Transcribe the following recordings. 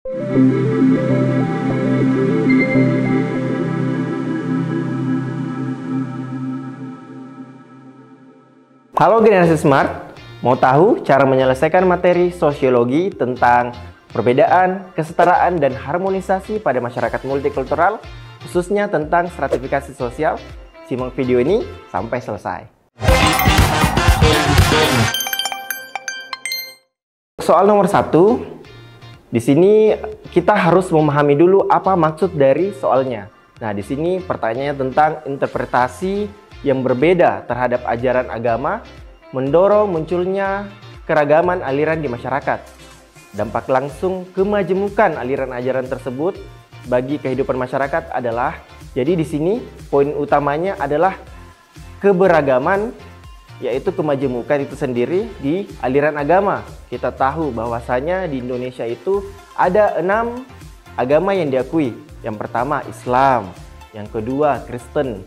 Halo generasi smart, mau tahu cara menyelesaikan materi sosiologi tentang perbedaan, kesetaraan, dan harmonisasi pada masyarakat multikultural, khususnya tentang stratifikasi sosial? Simak video ini sampai selesai. Soal nomor 1, di sini kita harus memahami dulu apa maksud dari soalnya. Nah, di sini pertanyaannya tentang interpretasi yang berbeda terhadap ajaran agama mendorong munculnya keragaman aliran di masyarakat. Dampak langsung kemajemukan aliran ajaran tersebut bagi kehidupan masyarakat adalah, jadi di sini poin utamanya adalah keberagaman, yaitu kemajemukan itu sendiri di aliran agama. Kita tahu bahwasanya di Indonesia itu ada 6 agama yang diakui. Yang pertama Islam, yang kedua Kristen,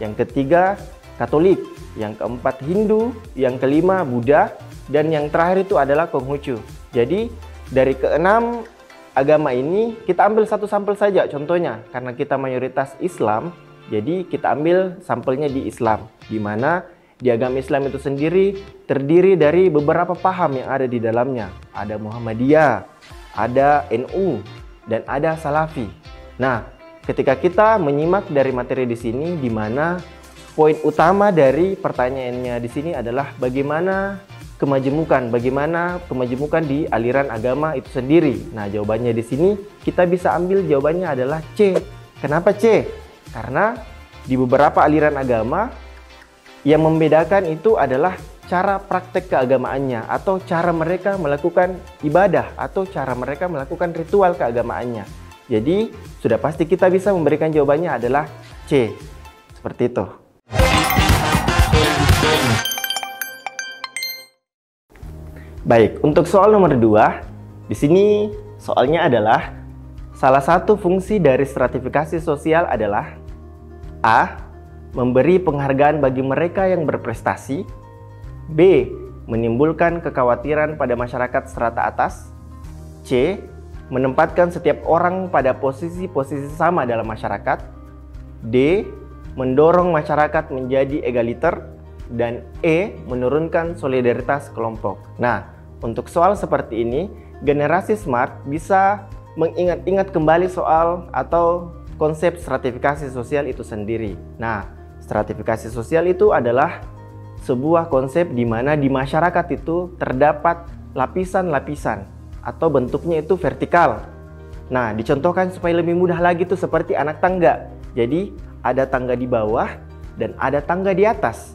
yang ketiga Katolik, yang keempat Hindu, yang kelima Buddha, dan yang terakhir itu adalah Konghucu. Jadi dari keenam agama ini kita ambil satu sampel saja contohnya, karena kita mayoritas Islam, jadi kita ambil sampelnya di Islam, di mana di agama Islam itu sendiri terdiri dari beberapa paham yang ada di dalamnya. Ada Muhammadiyah, ada NU, dan ada Salafi. Nah, ketika kita menyimak dari materi di sini, di mana poin utama dari pertanyaannya di sini adalah bagaimana kemajemukan di aliran agama itu sendiri. Nah, jawabannya di sini kita bisa ambil jawabannya adalah C. Kenapa C? Karena di beberapa aliran agama yang membedakan itu adalah cara praktek keagamaannya, atau cara mereka melakukan ibadah, atau cara mereka melakukan ritual keagamaannya. Jadi sudah pasti kita bisa memberikan jawabannya adalah C. Seperti itu. Baik, untuk soal nomor 2, di sini soalnya adalah salah satu fungsi dari stratifikasi sosial adalah A. Memberi penghargaan bagi mereka yang berprestasi. B. Menimbulkan kekhawatiran pada masyarakat strata atas. C. Menempatkan setiap orang pada posisi-posisi sama dalam masyarakat. D. Mendorong masyarakat menjadi egaliter. Dan E. Menurunkan solidaritas kelompok. Nah, untuk soal seperti ini, generasi smart bisa mengingat-ingat kembali soal atau konsep stratifikasi sosial itu sendiri. Nah, stratifikasi sosial itu adalah sebuah konsep di mana di masyarakat itu terdapat lapisan-lapisan atau bentuknya itu vertikal. Nah, dicontohkan supaya lebih mudah lagi itu seperti anak tangga. Jadi, ada tangga di bawah dan ada tangga di atas.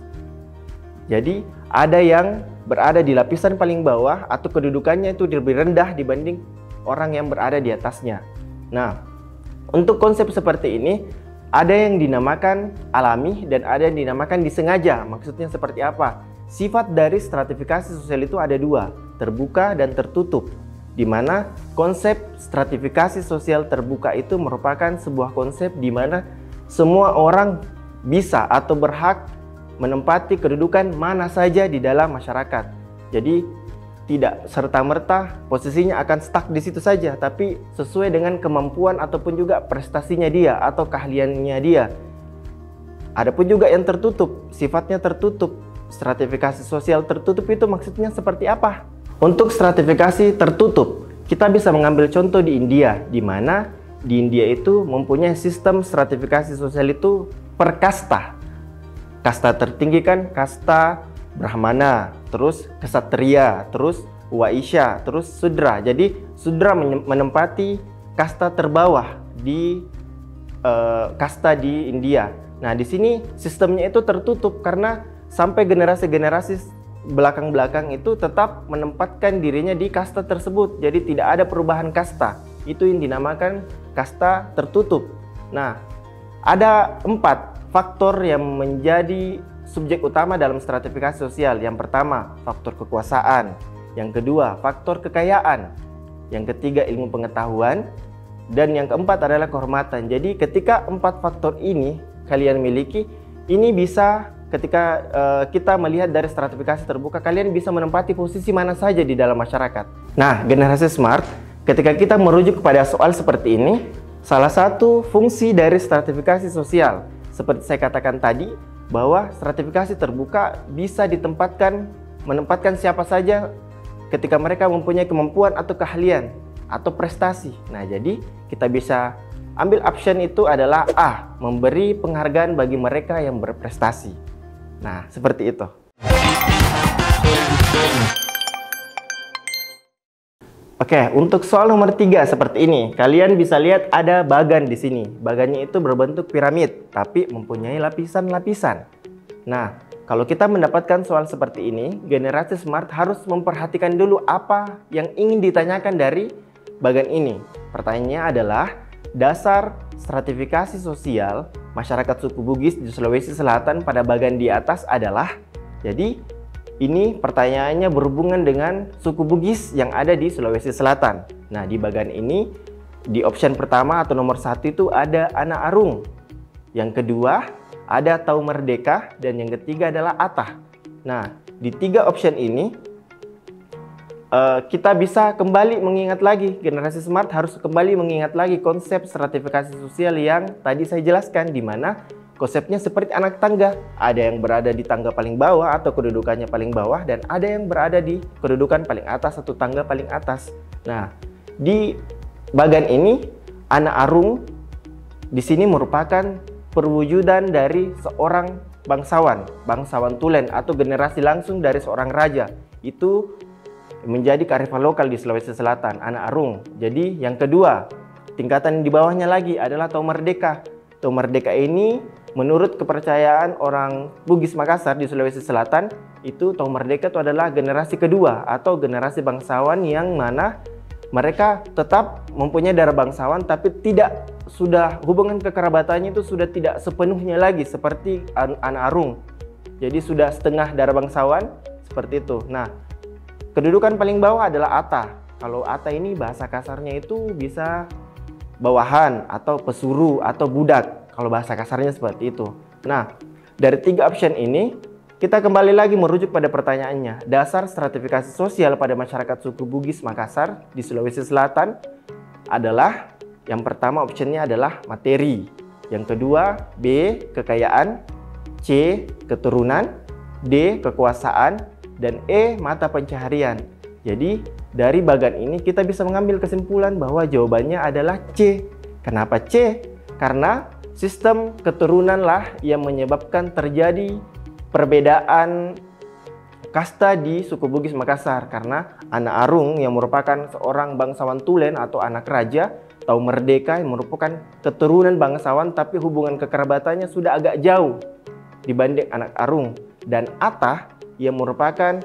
Jadi, ada yang berada di lapisan paling bawah atau kedudukannya itu lebih rendah dibanding orang yang berada di atasnya. Nah, untuk konsep seperti ini, ada yang dinamakan alami dan ada yang dinamakan disengaja. Maksudnya seperti apa? Sifat dari stratifikasi sosial itu ada 2, terbuka dan tertutup. Di mana konsep stratifikasi sosial terbuka itu merupakan sebuah konsep di mana semua orang bisa atau berhak menempati kedudukan mana saja di dalam masyarakat. Jadi tidak serta-merta posisinya akan stuck di situ saja, tapi sesuai dengan kemampuan ataupun juga prestasinya dia atau keahliannya dia. Adapun juga yang tertutup, sifatnya tertutup. Stratifikasi sosial tertutup itu maksudnya seperti apa? Untuk stratifikasi tertutup, kita bisa mengambil contoh di India, di mana di India itu mempunyai sistem stratifikasi sosial itu per kasta. Kasta tertinggi kan kasta Brahmana, terus Ksatria, terus Waisya, terus Sudra. Jadi Sudra menempati kasta terbawah di kasta di India. Nah, di sini sistemnya itu tertutup karena sampai generasi-generasi belakang-belakang itu tetap menempatkan dirinya di kasta tersebut. Jadi tidak ada perubahan kasta. Itu yang dinamakan kasta tertutup. Nah, ada 4 faktor yang menjadi subjek utama dalam stratifikasi sosial. Yang pertama, faktor kekuasaan. Yang kedua, faktor kekayaan. Yang ketiga, ilmu pengetahuan. Dan yang keempat adalah kehormatan. Jadi ketika 4 faktor ini kalian miliki, ini bisa ketika kita melihat dari stratifikasi terbuka, kalian bisa menempati posisi mana saja di dalam masyarakat. Nah, generasi smart, ketika kita merujuk kepada soal seperti ini, salah satu fungsi dari stratifikasi sosial, seperti saya katakan tadi, bahwa stratifikasi terbuka bisa menempatkan siapa saja ketika mereka mempunyai kemampuan atau keahlian atau prestasi. Nah, jadi kita bisa ambil option itu adalah A, memberi penghargaan bagi mereka yang berprestasi. Nah, seperti itu. Oke, untuk soal nomor 3 seperti ini. Kalian bisa lihat ada bagan di sini. Bagannya itu berbentuk piramid, tapi mempunyai lapisan-lapisan. Nah, kalau kita mendapatkan soal seperti ini, generasi smart harus memperhatikan dulu apa yang ingin ditanyakan dari bagan ini. Pertanyaannya adalah, dasar stratifikasi sosial masyarakat suku Bugis di Sulawesi Selatan pada bagan di atas adalah. Jadi, ini pertanyaannya berhubungan dengan suku Bugis yang ada di Sulawesi Selatan. Nah, di bagian ini, di option pertama atau nomor 1 itu ada Anak Arung. Yang kedua, ada Tau Merdeka. Dan yang ketiga adalah Atah. Nah, di 3 option ini, kita bisa kembali mengingat lagi, generasi smart harus kembali mengingat lagi konsep stratifikasi sosial yang tadi saya jelaskan, di mana konsepnya seperti anak tangga. Ada yang berada di tangga paling bawah atau kedudukannya paling bawah, dan ada yang berada di kedudukan paling atas atau tangga paling atas. Nah, di bagian ini Anak Arung di sini merupakan perwujudan dari seorang bangsawan tulen atau generasi langsung dari seorang raja. Itu menjadi kearifan lokal di Sulawesi Selatan, Anak Arung. Jadi yang kedua, tingkatan di bawahnya lagi adalah Tau Merdeka. Tau Merdeka ini menurut kepercayaan orang Bugis Makassar di Sulawesi Selatan, itu Tau Merdeka itu adalah generasi kedua atau generasi bangsawan yang mana mereka tetap mempunyai darah bangsawan, tapi sudah hubungan kekerabatannya itu sudah tidak sepenuhnya lagi seperti Anak Arung. Jadi sudah setengah darah bangsawan seperti itu. Nah, kedudukan paling bawah adalah Atah. Kalau Atah ini bahasa kasarnya itu bisa bawahan atau pesuru atau budak. Kalau bahasa kasarnya seperti itu. Nah, dari 3 option ini, kita kembali lagi merujuk pada pertanyaannya. Dasar stratifikasi sosial pada masyarakat suku Bugis Makassar di Sulawesi Selatan adalah, yang pertama optionnya adalah materi. Yang kedua, B, kekayaan. C, keturunan. D, kekuasaan. Dan E, mata pencaharian. Jadi dari bagian ini kita bisa mengambil kesimpulan bahwa jawabannya adalah C. Kenapa C? Karena sistem keturunanlah yang menyebabkan terjadi perbedaan kasta di suku Bugis Makassar. Karena Anak Arung yang merupakan seorang bangsawan tulen atau anak raja, Tau Merdeka yang merupakan keturunan bangsawan tapi hubungan kekerabatannya sudah agak jauh dibanding Anak Arung. Dan Atah yang merupakan,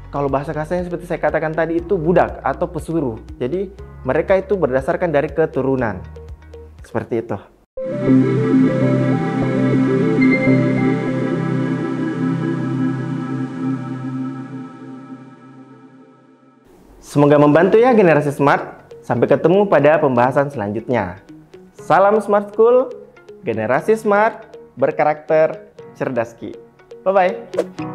kalau bahasa kasarnya seperti saya katakan tadi, itu budak atau pesuruh. Jadi mereka itu berdasarkan dari keturunan. Seperti itu. Semoga membantu ya generasi smart. Sampai ketemu pada pembahasan selanjutnya. Salam Smart School, generasi smart, berkarakter, cerdas ki. Bye-bye.